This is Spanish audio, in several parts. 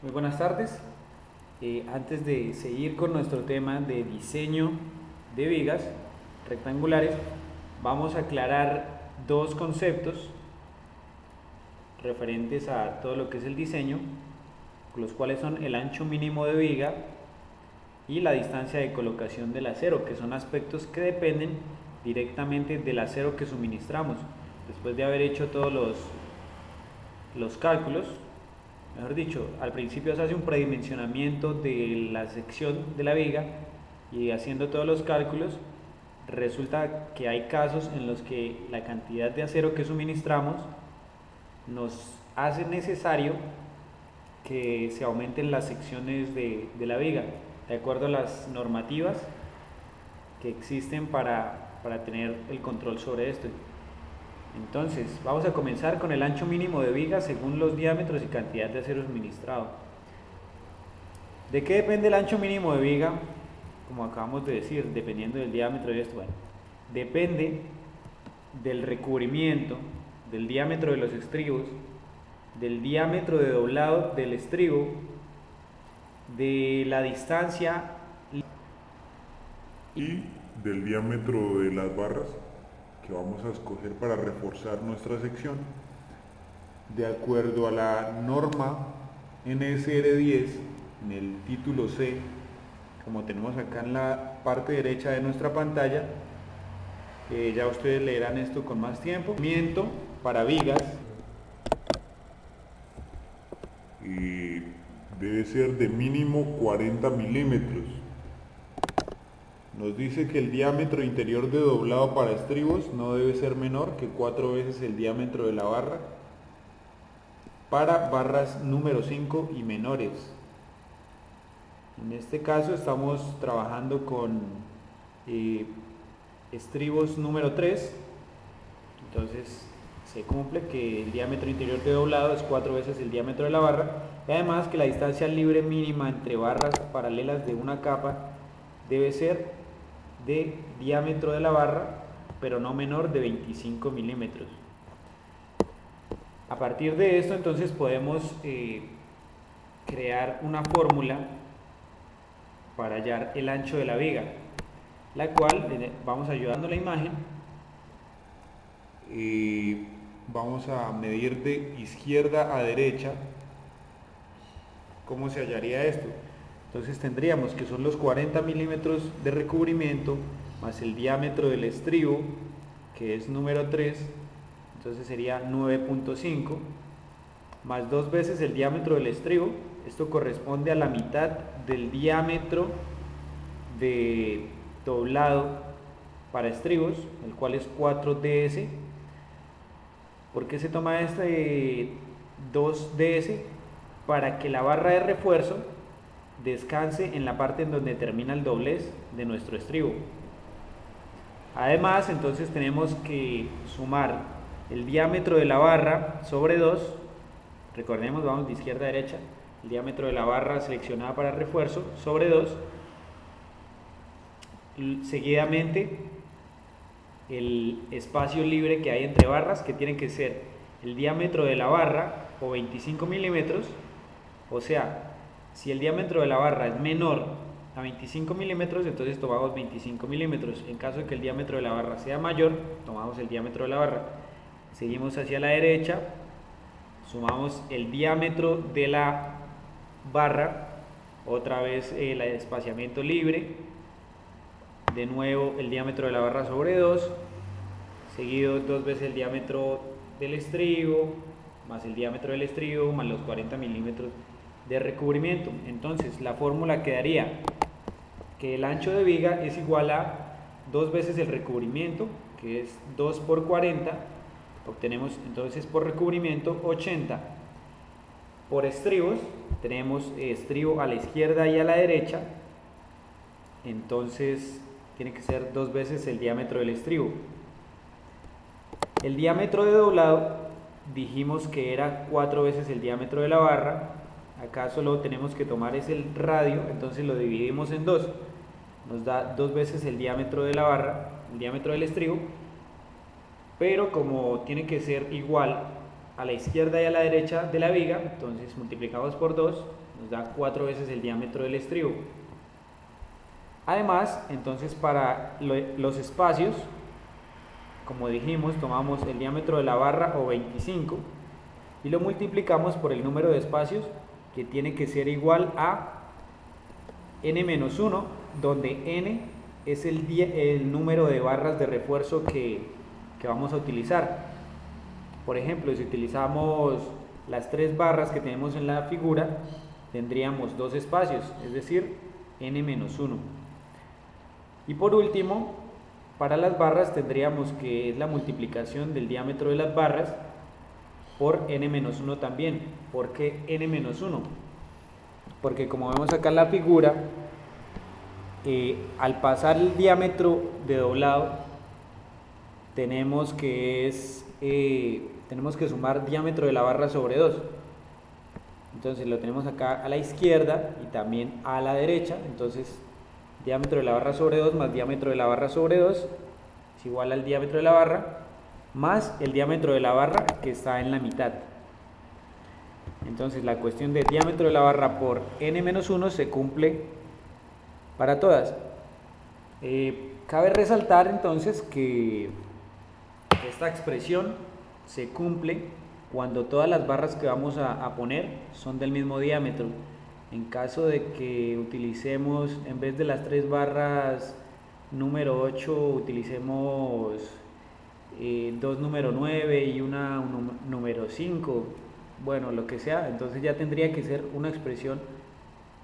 Muy buenas tardes. Antes de seguir con nuestro tema de diseño de vigas rectangulares, vamos a aclarar dos conceptos referentes a todo lo que es el diseño, los cuales son el ancho mínimo de viga y la distancia de colocación del acero, que son aspectos que dependen directamente del acero que suministramos. Después de haber hecho todos los cálculos, mejor dicho, al principio se hace un predimensionamiento de la sección de la viga y haciendo todos los cálculos resulta que hay casos en los que la cantidad de acero que suministramos nos hace necesario que se aumenten las secciones de la viga de acuerdo a las normativas que existen para tener el control sobre esto. Entonces, vamos a comenzar con el ancho mínimo de viga según los diámetros y cantidad de acero suministrado. ¿De qué depende el ancho mínimo de viga? Como acabamos de decir, dependiendo del diámetro de esto. Bueno, depende del recubrimiento, del diámetro de los estribos, del diámetro de doblado del estribo, de la distancia y del diámetro de las barras que vamos a escoger para reforzar nuestra sección de acuerdo a la norma NSR10 en el título C, como tenemos acá en la parte derecha de nuestra pantalla. Ya ustedes leerán esto con más tiempo. Para vigas y debe ser de mínimo 40 milímetros. Nos dice que el diámetro interior de doblado para estribos no debe ser menor que 4 veces el diámetro de la barra para barras número 5 y menores. En este caso estamos trabajando con estribos número 3, entonces se cumple que el diámetro interior de doblado es 4 veces el diámetro de la barra, y además que la distancia libre mínima entre barras paralelas de una capa debe ser de diámetro de la barra, pero no menor de 25 milímetros. A partir de esto, entonces podemos crear una fórmula para hallar el ancho de la viga, la cual vamos ayudando la imagen y vamos a medir de izquierda a derecha. ¿Cómo se hallaría esto? Entonces tendríamos que son los 40 milímetros de recubrimiento más el diámetro del estribo, que es número 3, entonces sería 9.5, más 2 veces el diámetro del estribo. Esto corresponde a la mitad del diámetro de doblado para estribos, el cual es 4ds. ¿Por qué se toma este 2ds? Para que la barra de refuerzo descanse en la parte en donde termina el doblez de nuestro estribo. Además, entonces tenemos que sumar el diámetro de la barra sobre 2. Recordemos, vamos de izquierda a derecha. El diámetro de la barra seleccionada para refuerzo sobre 2. Seguidamente, el espacio libre que hay entre barras, que tiene que ser el diámetro de la barra o 25 milímetros. O sea, si el diámetro de la barra es menor a 25 milímetros, entonces tomamos 25 milímetros. En caso de que el diámetro de la barra sea mayor, tomamos el diámetro de la barra. Seguimos hacia la derecha, sumamos el diámetro de la barra, otra vez el espaciamiento libre, de nuevo el diámetro de la barra sobre 2, seguido 2 veces el diámetro del estribo, más el diámetro del estribo, más los 40 milímetros de recubrimiento. Entonces la fórmula quedaría que el ancho de viga es igual a 2 veces el recubrimiento, que es 2 por 40, obtenemos entonces por recubrimiento 80. Por estribos tenemos estribo a la izquierda y a la derecha, entonces tiene que ser 2 veces el diámetro del estribo. El diámetro de doblado dijimos que era 4 veces el diámetro de la barra. Acá solo tenemos que tomar es el radio, entonces lo dividimos en 2. Nos da 2 veces el diámetro de la barra, el diámetro del estribo, pero como tiene que ser igual a la izquierda y a la derecha de la viga, entonces multiplicamos por 2, nos da 4 veces el diámetro del estribo. Además, entonces para los espacios, como dijimos, tomamos el diámetro de la barra o 25 y lo multiplicamos por el número de espacios, que tiene que ser igual a n-1, donde n es el número de barras de refuerzo que vamos a utilizar. Por ejemplo, si utilizamos las 3 barras que tenemos en la figura, tendríamos 2 espacios, es decir, n-1. Y por último, para las barras tendríamos que es la multiplicación del diámetro de las barras por n-1 también. ¿Por qué n-1? Porque como vemos acá en la figura, al pasar el diámetro de doblado, tenemos que sumar diámetro de la barra sobre 2. Entonces lo tenemos acá a la izquierda y también a la derecha. Entonces diámetro de la barra sobre 2 más diámetro de la barra sobre 2 es igual al diámetro de la barra más el diámetro de la barra que está en la mitad. Entonces la cuestión de diámetro de la barra por n-1 se cumple para todas. Cabe resaltar entonces que esta expresión se cumple cuando todas las barras que vamos a poner son del mismo diámetro. En caso de que utilicemos, en vez de las 3 barras número 8, utilicemos 2 número 9 y una número 5, bueno, lo que sea, entonces ya tendría que ser una expresión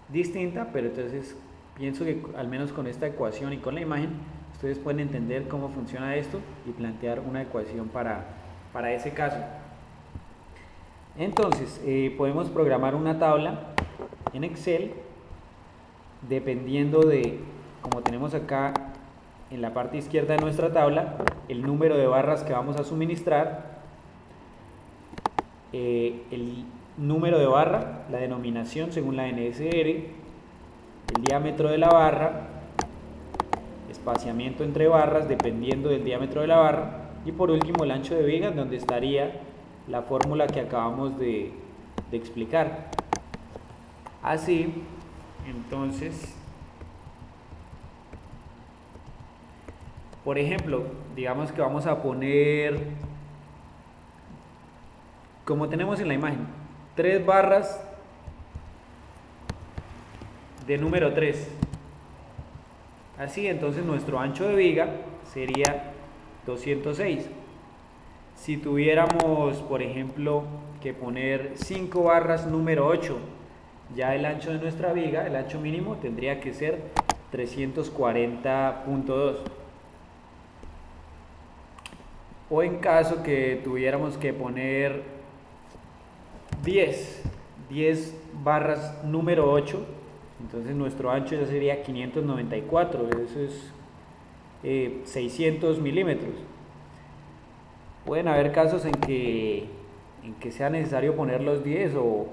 distinta, pero entonces pienso que al menos con esta ecuación y con la imagen, ustedes pueden entender cómo funciona esto y plantear una ecuación para ese caso. Entonces, podemos programar una tabla en Excel dependiendo de, como tenemos acá en la parte izquierda de nuestra tabla, el número de barras que vamos a suministrar, el número de barra, la denominación según la NSR, el diámetro de la barra, espaciamiento entre barras dependiendo del diámetro de la barra, y por último el ancho de viga, donde estaría la fórmula que acabamos de explicar. Así, entonces, por ejemplo, digamos que vamos a poner, como tenemos en la imagen, 3 barras de número 3. Así, entonces nuestro ancho de viga sería 206. Si tuviéramos, por ejemplo, que poner 5 barras número 8, ya el ancho de nuestra viga, el ancho mínimo, tendría que ser 340.2. O en caso que tuviéramos que poner 10 barras número 8, entonces nuestro ancho ya sería 594, eso es 600 milímetros. Pueden haber casos en que sea necesario poner los 10 o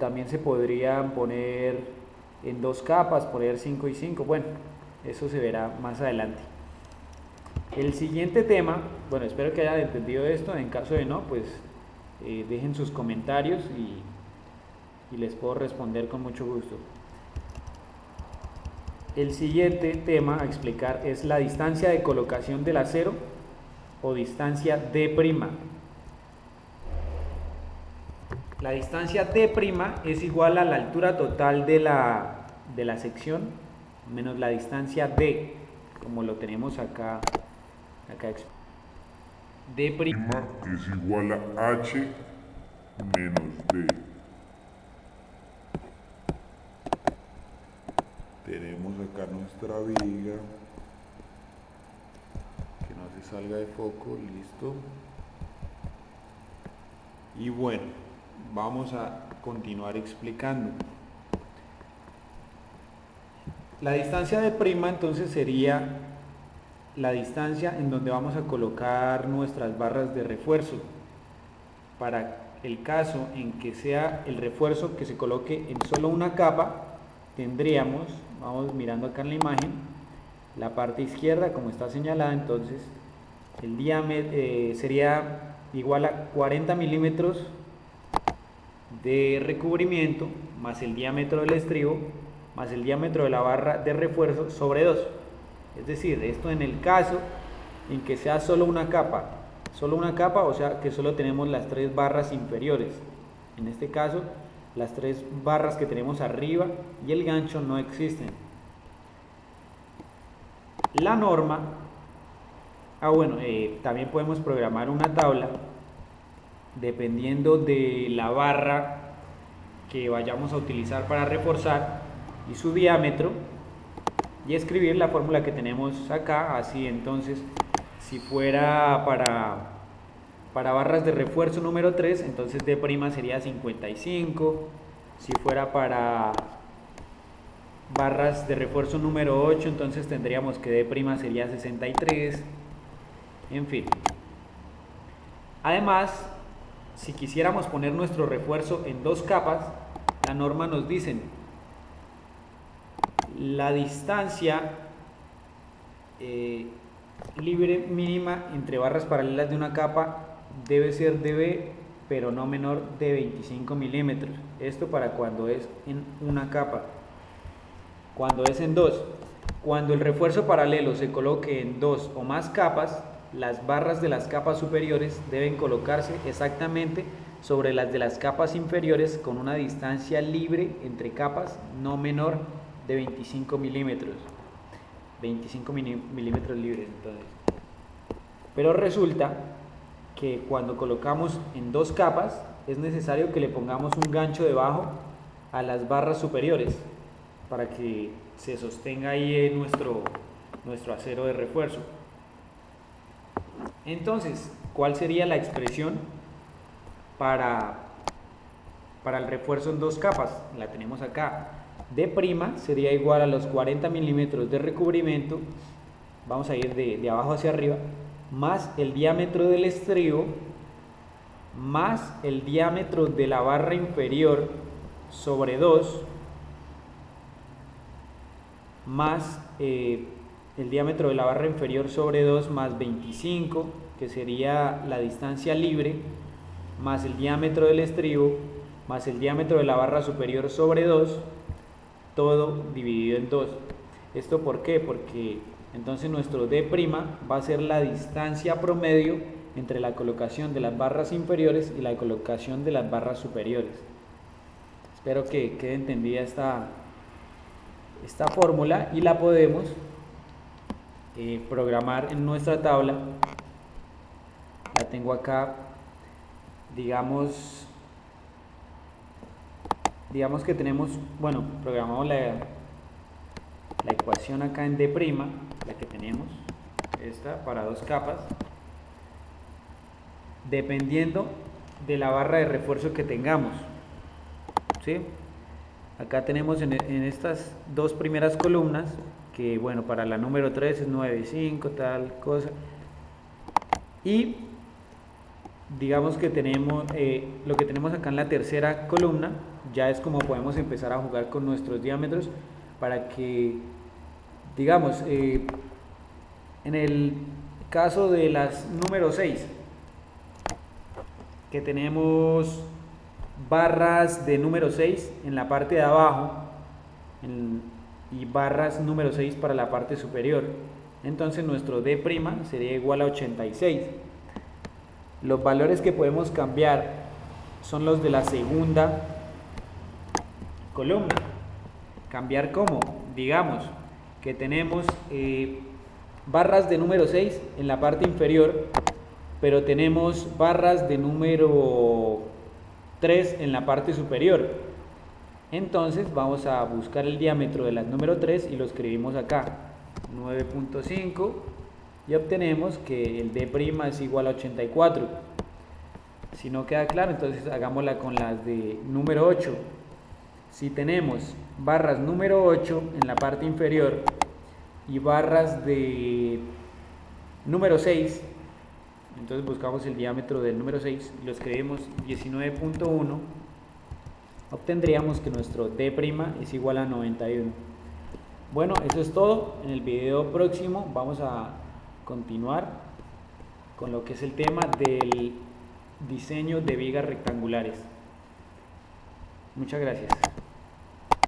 también se podrían poner en 2 capas, poner 5 y 5, bueno, eso se verá más adelante. El siguiente tema, bueno, espero que hayan entendido esto, en caso de no, pues dejen sus comentarios y les puedo responder con mucho gusto. El siguiente tema a explicar es la distancia de colocación del acero o distancia D'. La distancia D' es igual a la altura total de la sección menos la distancia D, como lo tenemos acá D' es igual a H menos D. Tenemos acá nuestra viga, que no se salga de foco, listo. Y bueno, vamos a continuar explicando. La distancia D' entonces sería la distancia en donde vamos a colocar nuestras barras de refuerzo. Para el caso en que sea el refuerzo que se coloque en solo una capa, tendríamos, vamos mirando acá en la imagen, la parte izquierda como está señalada, entonces el diámetro sería igual a 40 milímetros de recubrimiento más el diámetro del estribo más el diámetro de la barra de refuerzo sobre 2. Es decir, esto en el caso en que sea solo una capa, o sea que solo tenemos las 3 barras inferiores. En este caso, las 3 barras que tenemos arriba y el gancho no existen. La norma, también podemos programar una tabla dependiendo de la barra que vayamos a utilizar para reforzar y su diámetro, y escribir la fórmula que tenemos acá. Así entonces, si fuera para barras de refuerzo número 3, entonces D' sería 55. Si fuera para barras de refuerzo número 8, entonces tendríamos que D' sería 63. En fin. Además, si quisiéramos poner nuestro refuerzo en 2 capas, la norma nos dice la distancia libre mínima entre barras paralelas de una capa debe ser dB, pero no menor de 25 milímetros. Esto para cuando es en una capa. Cuando es en 2, cuando el refuerzo paralelo se coloque en 2 o más capas, las barras de las capas superiores deben colocarse exactamente sobre las de las capas inferiores con una distancia libre entre capas no menor de 25 milímetros. 25 milímetros libres entonces. Pero resulta que cuando colocamos en 2 capas es necesario que le pongamos un gancho debajo a las barras superiores para que se sostenga ahí nuestro acero de refuerzo. Entonces, ¿cuál sería la expresión para el refuerzo en 2 capas? La tenemos acá. D' sería igual a los 40 milímetros de recubrimiento, vamos a ir de abajo hacia arriba, más el diámetro del estribo, más el diámetro de la barra inferior sobre 2, más el diámetro de la barra inferior sobre 2 más 25, que sería la distancia libre, más el diámetro del estribo, más el diámetro de la barra superior sobre 2, todo dividido en 2. ¿Esto por qué? Porque entonces nuestro D' va a ser la distancia promedio entre la colocación de las barras inferiores y la colocación de las barras superiores. Espero que quede entendida esta fórmula y la podemos programar en nuestra tabla. La tengo acá, digamos que tenemos, programamos la ecuación acá en D', la que tenemos, esta para 2 capas, dependiendo de la barra de refuerzo que tengamos, ¿sí? Acá tenemos en estas 2 primeras columnas, que para la número 3 es 9,5, tal cosa, y digamos que tenemos lo que tenemos acá en la tercera columna, ya es como podemos empezar a jugar con nuestros diámetros para que, digamos, en el caso de las número 6, que tenemos barras de número 6 en la parte de abajo y barras número 6 para la parte superior, entonces nuestro D' sería igual a 86. Los valores que podemos cambiar son los de la segunda columna. ¿Cambiar cómo? Digamos que tenemos barras de número 6 en la parte inferior, pero tenemos barras de número 3 en la parte superior. Entonces vamos a buscar el diámetro de las número 3 y lo escribimos acá, 9,5, y obtenemos que el D' es igual a 84. Si no queda claro, entonces hagámosla con las de número 8. Si tenemos barras número 8 en la parte inferior y barras de número 6, entonces buscamos el diámetro del número 6 y lo escribimos 19,1, obtendríamos que nuestro D' es igual a 91. Bueno, eso es todo. En el video próximo vamos a continuar con lo que es el tema del diseño de vigas rectangulares. Muchas gracias.